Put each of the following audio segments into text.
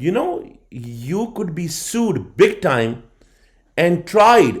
You know, you could be sued big time and tried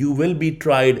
you will be tried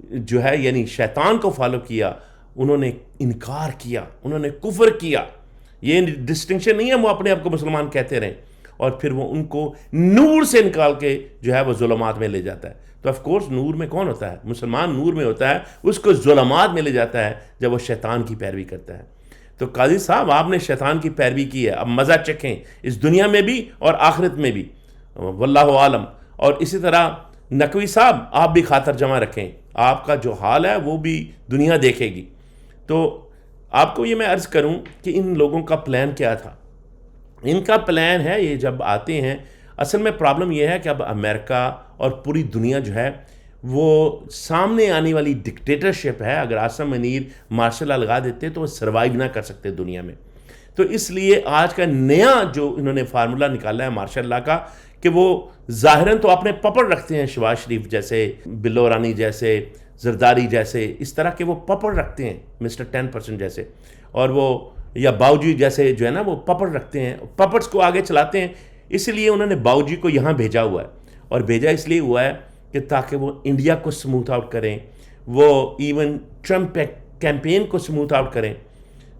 جو ہے یعنی شیطان کو فالو کیا، انہوں نے انکار کیا، انہوں نے کفر کیا. یہ ڈسٹنکشن نہیں ہے وہ اپنے آپ کو مسلمان کہتے رہیں اور پھر وہ ان کو نور سے نکال کے جو ہے وہ ظلمات میں لے جاتا ہے. تو آف کورس نور میں کون ہوتا ہے؟ مسلمان نور میں ہوتا ہے، اس کو ظلمات میں لے جاتا ہے جب وہ شیطان کی پیروی کرتا ہے. تو قاضی صاحب آپ نے شیطان کی پیروی کی ہے، اب مزہ چکھیں اس دنیا میں بھی اور آخرت میں بھی، واللہ عالم. اور اسی طرح نقوی صاحب آپ بھی خاطر جمع رکھیں، آپ کا جو حال ہے وہ بھی دنیا دیکھے گی. تو آپ کو یہ میں عرض کروں کہ ان لوگوں کا پلان کیا تھا. ان کا پلان ہے یہ جب آتے ہیں، اصل میں پرابلم یہ ہے کہ اب امریکہ اور پوری دنیا جو ہے وہ سامنے آنے والی ڈکٹیٹرشپ ہے. اگر عاصم منیر مارشل لا لگا دیتے تو وہ سروائیو نہ کر سکتے دنیا میں. تو اس لیے آج کا نیا جو انہوں نے فارمولہ نکالا ہے مارشل لا کا، کہ وہ ظاہراً تو اپنے پپڑ رکھتے ہیں، شہباز شریف جیسے، بلو رانی جیسے، زرداری جیسے، اس طرح کے وہ پپڑ رکھتے ہیں، مسٹر 10% جیسے، اور وہ یا باؤجی جیسے جو ہے نا وہ پپڑ رکھتے ہیں، پپڑس کو آگے چلاتے ہیں. اس لیے انہوں نے باؤجی کو یہاں بھیجا ہوا ہے، اور بھیجا اس لیے ہوا ہے کہ تاکہ وہ انڈیا کو سموتھ آؤٹ کریں، وہ ایون ٹرمپ کیمپین کو سموتھ آؤٹ کریں.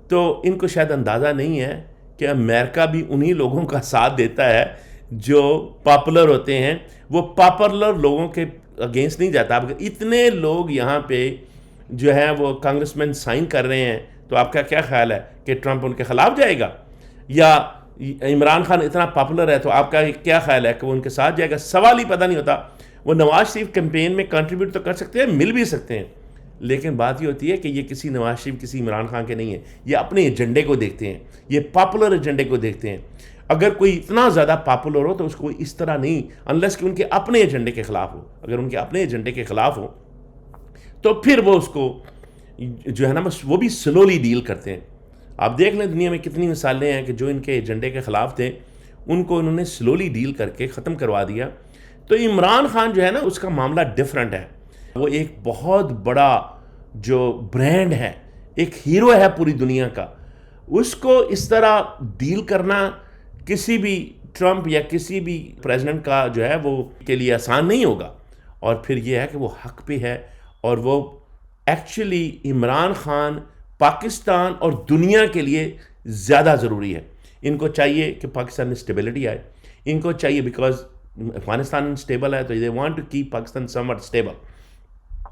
تو ان کو شاید اندازہ نہیں ہے کہ امریکہ بھی انہی لوگوں کا ساتھ دیتا ہے جو پاپولر ہوتے ہیں، وہ پاپولر لوگوں کے اگینسٹ نہیں جاتا. اب اتنے لوگ یہاں پہ جو ہے وہ کانگریس مین سائن کر رہے ہیں، تو آپ کا کیا خیال ہے کہ ٹرمپ ان کے خلاف جائے گا؟ یا عمران خان اتنا پاپولر ہے تو آپ کا کیا خیال ہے کہ وہ ان کے ساتھ جائے گا؟ سوال ہی پتہ نہیں ہوتا. وہ نواز شریف کیمپین میں کنٹریبیوٹ تو کر سکتے ہیں، مل بھی سکتے ہیں، لیکن بات یہ ہوتی ہے کہ یہ کسی نواز شریف کسی عمران خان کے نہیں ہیں، یہ اپنے ایجنڈے کو دیکھتے ہیں، یہ پاپولر ایجنڈے کو دیکھتے ہیں. اگر کوئی اتنا زیادہ پاپولر ہو تو اس کو اس طرح نہیں، انلیس کہ ان کے اپنے ایجنڈے کے خلاف ہو. اگر ان کے اپنے ایجنڈے کے خلاف ہو تو پھر وہ اس کو جو ہے نا وہ بھی سلولی ڈیل کرتے ہیں. آپ دیکھ لیں دنیا میں کتنی مثالیں ہیں کہ جو ان کے ایجنڈے کے خلاف تھے ان کو انہوں نے سلولی ڈیل کر کے ختم کروا دیا. تو عمران خان جو ہے نا اس کا معاملہ ڈیفرنٹ ہے. وہ ایک بہت بڑا جو برانڈ ہے، ایک ہیرو ہے پوری دنیا کا. اس کو اس طرح ڈیل کرنا کسی بھی ٹرمپ یا کسی بھی پریزیڈنٹ کا جو ہے وہ کے لیے آسان نہیں ہوگا. اور پھر یہ ہے کہ وہ حق پہ ہے، اور وہ ایکچولی عمران خان پاکستان اور دنیا کے لیے زیادہ ضروری ہے. ان کو چاہیے کہ پاکستان میں اسٹیبلٹی آئے، ان کو چاہیے بیکاز افغانستان انسٹیبل ہے تو they want to keep Pakistan somewhat stable.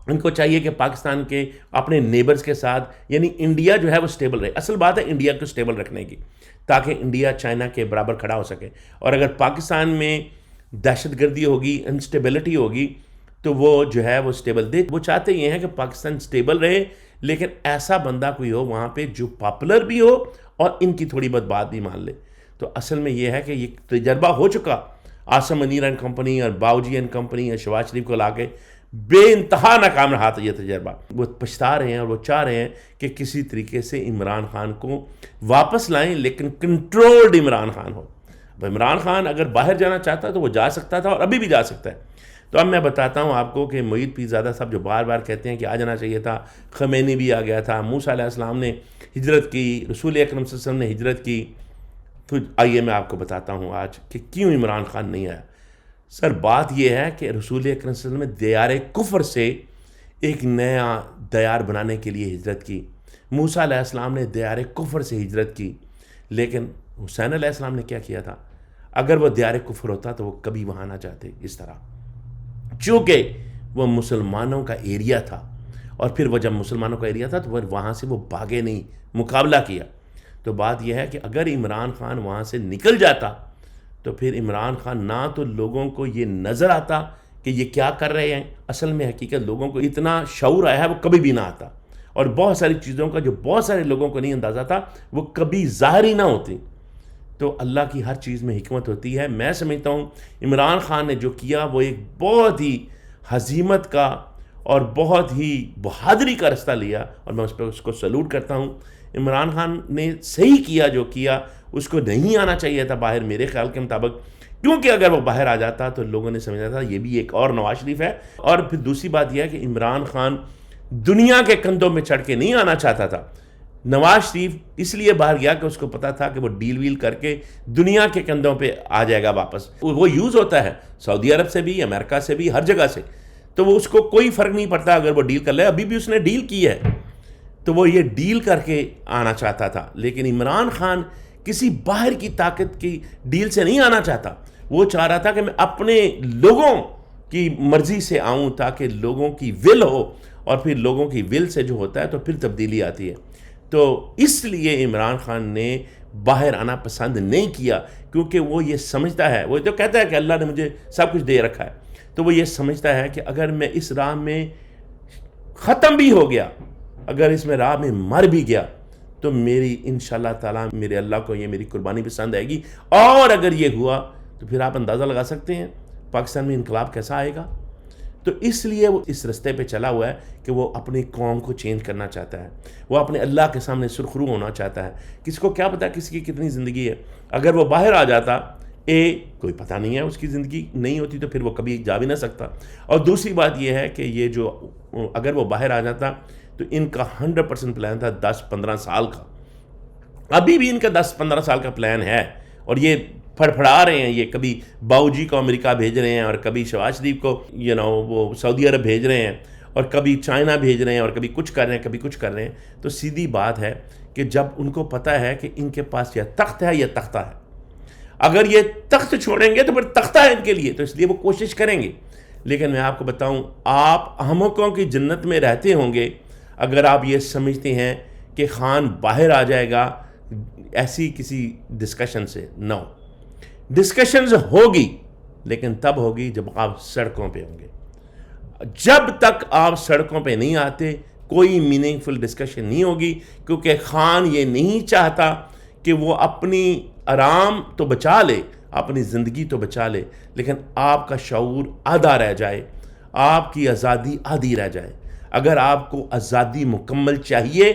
ان کو چاہیے کہ پاکستان کے اپنے نیبرز کے ساتھ یعنی انڈیا جو ہے وہ اسٹیبل رہے. اصل بات ہے انڈیا کو اسٹیبل رکھنے کی، تاکہ انڈیا چائنا کے برابر کھڑا ہو سکے. اور اگر پاکستان میں دہشت گردی ہوگی، انسٹیبلٹی ہوگی، تو وہ جو ہے وہ اسٹیبل دے. وہ چاہتے یہ ہیں کہ پاکستان اسٹیبل رہے، لیکن ایسا بندہ کوئی ہو وہاں پہ جو پاپولر بھی ہو اور ان کی تھوڑی بہت بات بھی مان لے. تو اصل میں یہ ہے کہ یہ تجربہ ہو چکا عاصم منیر اینڈ کمپنی اور باؤجی اینڈ کمپنی اور شہباز شریف کو لا کے بے انتہا ناکام رہا تھا یہ تجربہ. وہ پچھتا رہے ہیں اور وہ چاہ رہے ہیں کہ کسی طریقے سے عمران خان کو واپس لائیں، لیکن کنٹرولڈ عمران خان ہو. اب عمران خان اگر باہر جانا چاہتا تو وہ جا سکتا تھا اور ابھی بھی جا سکتا ہے. تو اب میں بتاتا ہوں آپ کو کہ معید پیرزادہ صاحب جو بار بار کہتے ہیں کہ آ جانا چاہیے تھا، خمینی بھی آ گیا تھا، موسیٰ علیہ السلام نے ہجرت کی، رسول اکرم صلی اللہ علیہ وسلم نے ہجرت کی. تو آئیے میں آپ کو بتاتا ہوں آج کہ کیوں عمران خان نہیں آیا. سر بات یہ ہے کہ رسول اکرم صلی اللہ علیہ وسلم نے دیار کفر سے ایک نیا دیار بنانے کے لیے ہجرت کی. موسیٰ علیہ السلام نے دیار کفر سے ہجرت کی، لیکن حسین علیہ السلام نے کیا کیا تھا؟ اگر وہ دیار کفر ہوتا تو وہ کبھی وہاں نہ جاتے اس طرح، چونکہ وہ مسلمانوں کا ایریا تھا. اور پھر وہ جب مسلمانوں کا ایریا تھا تو وہاں سے وہ بھاگے نہیں، مقابلہ کیا. تو بات یہ ہے کہ اگر عمران خان وہاں سے نکل جاتا تو پھر عمران خان نہ تو لوگوں کو یہ نظر آتا کہ یہ کیا کر رہے ہیں، اصل میں حقیقت لوگوں کو اتنا شعور آیا ہے وہ کبھی بھی نہ آتا، اور بہت ساری چیزوں کا جو بہت سارے لوگوں کو نہیں اندازہ تھا وہ کبھی ظاہر ہی نہ ہوتی. تو اللہ کی ہر چیز میں حکمت ہوتی ہے. میں سمجھتا ہوں عمران خان نے جو کیا وہ ایک بہت ہی حزیمت کا اور بہت ہی بہادری کا رستہ لیا، اور میں اس پہ اس کو سلوٹ کرتا ہوں. عمران خان نے صحیح کیا جو کیا. اس کو نہیں آنا چاہیے تھا باہر میرے خیال کے مطابق، کیونکہ اگر وہ باہر آ جاتا تو لوگوں نے سمجھا تھا یہ بھی ایک اور نواز شریف ہے. اور پھر دوسری بات یہ ہے کہ عمران خان دنیا کے کندھوں میں چڑھ کے نہیں آنا چاہتا تھا. نواز شریف اس لیے باہر گیا کہ اس کو پتا تھا کہ وہ ڈیل ویل کر کے دنیا کے کندھوں پہ آ جائے گا واپس. وہ یوز ہوتا ہے سعودی عرب سے بھی، امریکہ سے بھی، ہر جگہ سے. تو وہ اس کو کوئی فرق نہیں پڑتا اگر وہ ڈیل کر لے. ابھی بھی اس نے ڈیل کی ہے تو وہ یہ ڈیل کر کے آنا چاہتا تھا. لیکن عمران خان کسی باہر کی طاقت کی ڈیل سے نہیں آنا چاہتا. وہ چاہ رہا تھا کہ میں اپنے لوگوں کی مرضی سے آؤں تاکہ لوگوں کی ول ہو, اور پھر لوگوں کی ول سے جو ہوتا ہے تو پھر تبدیلی آتی ہے. تو اس لیے عمران خان نے باہر آنا پسند نہیں کیا, کیونکہ وہ یہ سمجھتا ہے, وہ تو کہتا ہے کہ اللہ نے مجھے سب کچھ دے رکھا ہے, تو وہ یہ سمجھتا ہے کہ اگر میں اس راہ میں ختم بھی ہو گیا, اگر اس میں راہ میں مر بھی گیا, تو میری انشاءاللہ تعالیٰ میرے اللہ کو یہ میری قربانی پسند آئے گی. اور اگر یہ ہوا تو پھر آپ اندازہ لگا سکتے ہیں پاکستان میں انقلاب کیسا آئے گا. تو اس لیے وہ اس رستے پہ چلا ہوا ہے کہ وہ اپنی قوم کو چینج کرنا چاہتا ہے, وہ اپنے اللہ کے سامنے سرخرو ہونا چاہتا ہے. کسی کو کیا پتا کسی کی کتنی زندگی ہے. اگر وہ باہر آ جاتا, کوئی پتہ نہیں ہے اس کی زندگی نہیں ہوتی تو پھر وہ کبھی جا بھی نہ سکتا. اور دوسری بات یہ ہے کہ یہ جو اگر وہ باہر آ جاتا تو ان کا 100% پلان تھا 10-15 سال کا. ابھی بھی ان کا 10-15 سال کا پلان ہے, اور یہ پھڑا رہے ہیں. یہ کبھی باؤ جی کو امریکہ بھیج رہے ہیں, اور کبھی شہباز شریف کو وہ سعودی عرب بھیج رہے ہیں, اور کبھی چائنا بھیج رہے ہیں, اور کبھی کچھ کر رہے ہیں, کبھی کچھ کر رہے ہیں. تو سیدھی بات ہے کہ جب ان کو پتہ ہے کہ ان کے پاس یا تخت ہے یا تختہ ہے, اگر یہ تخت چھوڑیں گے تو پھر تختہ ہے ان کے لیے, تو اس لیے وہ کوشش کریں گے. لیکن میں آپ کو بتاؤں, آپ احمقوں کی جنت میں رہتے ہوں گے اگر آپ یہ سمجھتے ہیں کہ خان باہر آ جائے گا ایسی کسی ڈسکشن سے. نو, ڈسکشنز ہوگی, لیکن تب ہوگی جب آپ سڑکوں پہ ہوں گے. جب تک آپ سڑکوں پہ نہیں آتے کوئی میننگ فل ڈسکشن نہیں ہوگی, کیونکہ خان یہ نہیں چاہتا کہ وہ اپنی آرام تو بچا لے, اپنی زندگی تو بچا لے, لیکن آپ کا شعور آدھا رہ جائے, آپ کی آزادی آدھی رہ جائے. اگر آپ کو آزادی مکمل چاہیے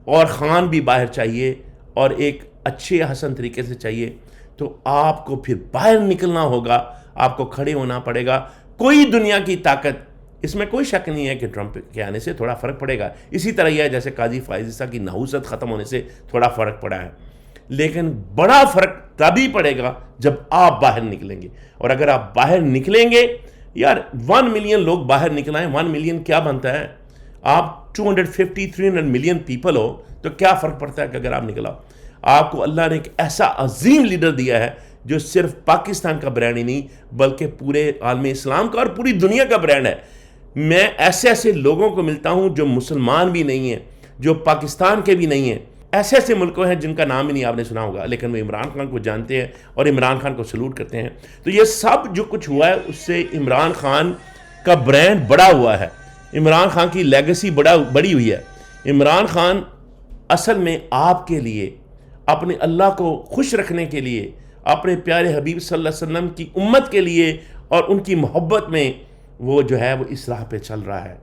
اور خان بھی باہر چاہیے اور ایک اچھے حسن طریقے سے چاہیے, تو آپ کو پھر باہر نکلنا ہوگا, آپ کو کھڑے ہونا پڑے گا. کوئی دنیا کی طاقت, اس میں کوئی شک نہیں ہے کہ ٹرمپ کے آنے سے تھوڑا فرق پڑے گا. اسی طرح یہ ہے جیسے قاضی فائز عیسیٰ کی نحوست ختم ہونے سے تھوڑا فرق پڑا ہے, لیکن بڑا فرق تبھی پڑے گا جب آپ باہر نکلیں گے. اور اگر آپ باہر نکلیں گے, یار 1 ملین لوگ باہر نکلائیں, 1 ملین کیا بنتا ہے؟ آپ 250-300 ملین پیپل ہو تو کیا فرق پڑتا ہے کہ اگر آپ نکلا. آپ کو اللہ نے ایک ایسا عظیم لیڈر دیا ہے جو صرف پاکستان کا برانڈ ہی نہیں بلکہ پورے عالم اسلام کا اور پوری دنیا کا برانڈ ہے. میں ایسے لوگوں کو ملتا ہوں جو مسلمان بھی نہیں ہیں, جو پاکستان کے بھی نہیں ہیں, ایسے ملکوں ہیں جن کا نام بھی نہیں آپ نے سنا ہوگا, لیکن وہ عمران خان کو جانتے ہیں اور عمران خان کو سلوٹ کرتے ہیں. تو یہ سب جو کچھ ہوا ہے اس سے عمران خان کا برانڈ بڑا ہوا ہے, عمران خان کی لیگیسی بڑی ہوئی ہے. عمران خان اصل میں آپ کے لیے, اپنے اللہ کو خوش رکھنے کے لیے, اپنے پیارے حبیب صلی اللہ علیہ وسلم کی امت کے لیے اور ان کی محبت میں وہ جو ہے وہ اس راہ پہ چل رہا ہے.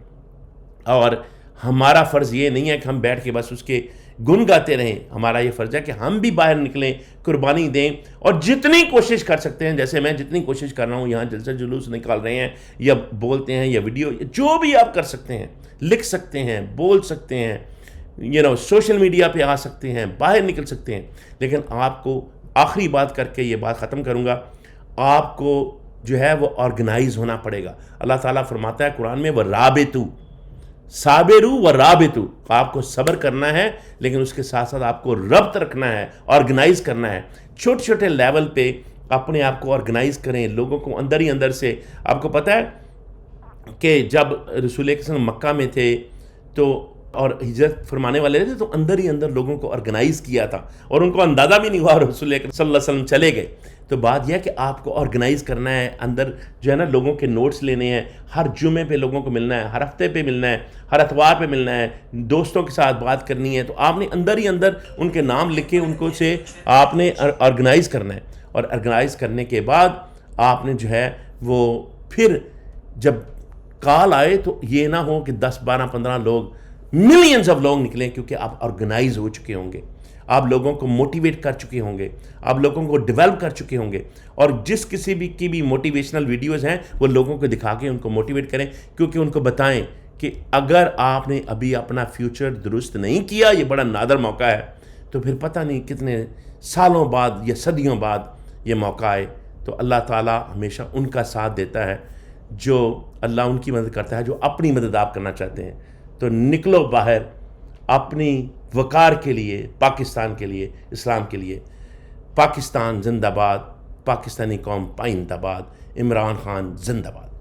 اور ہمارا فرض یہ نہیں ہے کہ ہم بیٹھ کے بس اس کے گن گاتے رہیں, ہمارا یہ فرض ہے کہ ہم بھی باہر نکلیں, قربانی دیں, اور جتنی کوشش کر سکتے ہیں, جیسے میں جتنی کوشش کر رہا ہوں, یہاں جلسہ جلوس نکال رہے ہیں یا بولتے ہیں یا ویڈیو, جو بھی آپ کر سکتے ہیں, لکھ سکتے ہیں, بول سکتے ہیں, سوشل میڈیا پہ آ سکتے ہیں, باہر نکل سکتے ہیں. لیکن آپ کو آخری بات کر کے یہ بات ختم کروں گا, آپ کو جو ہے وہ آرگنائز ہونا پڑے گا. اللہ تعالیٰ فرماتا ہے قرآن میں, وَرَابِطُ صابرو و رابطو, آپ کو صبر کرنا ہے لیکن اس کے ساتھ ساتھ آپ کو ربط رکھنا ہے, آرگنائز کرنا ہے. چھوٹے چھوٹے لیول پہ اپنے آپ کو آرگنائز کریں, لوگوں کو اندر ہی اندر سے. آپ کو پتہ ہے کہ جب رسول اکرم صلی اللہ علیہ وسلم مکہ میں تھے تو اور ہجرت فرمانے والے تھے, تو اندر ہی اندر لوگوں کو آرگنائز کیا تھا اور ان کو اندازہ بھی نہیں ہوا, رسول اکرم صلی اللہ علیہ وسلم چلے گئے. تو بات یہ ہے کہ آپ کو آرگنائز کرنا ہے, اندر جو ہے نا لوگوں کے نوٹس لینے ہیں, ہر جمعے پہ لوگوں کو ملنا ہے, ہر ہفتے پہ ملنا ہے, ہر اتوار پہ ملنا ہے, دوستوں کے ساتھ بات کرنی ہے. تو آپ نے اندر ہی اندر ان کے نام لکھ کے ان کو سے آپ نے آرگنائز کرنا ہے. اور آرگنائز کرنے کے بعد آپ نے جو ہے وہ پھر جب کال آئے تو یہ نہ ہو کہ 10-12-15 لوگ, ملینز آف لوگ نکلیں, کیونکہ آپ آرگنائز ہو چکے ہوں گے, آپ لوگوں کو موٹیویٹ کر چکے ہوں گے, آپ لوگوں کو ڈیولپ کر چکے ہوں گے. اور جس کسی بھی کی بھی موٹیویشنل ویڈیوز ہیں وہ لوگوں کو دکھا کے ان کو موٹیویٹ کریں, کیونکہ ان کو بتائیں کہ اگر آپ نے ابھی اپنا فیوچر درست نہیں کیا, یہ بڑا نادر موقع ہے, تو پھر پتہ نہیں کتنے سالوں بعد یا صدیوں بعد یہ موقع آئے. تو اللہ تعالیٰ ہمیشہ ان کا ساتھ دیتا ہے جو اللہ ان کی مدد کرتا ہے جو اپنی مدد آپ کرنا چاہتے ہیں. تو نکلو باہر اپنی وقار کے لیے، پاکستان کے لیے، اسلام کے لیے. پاکستان زندہ باد، پاکستانی قوم پائندہ باد، عمران خان زندہ باد.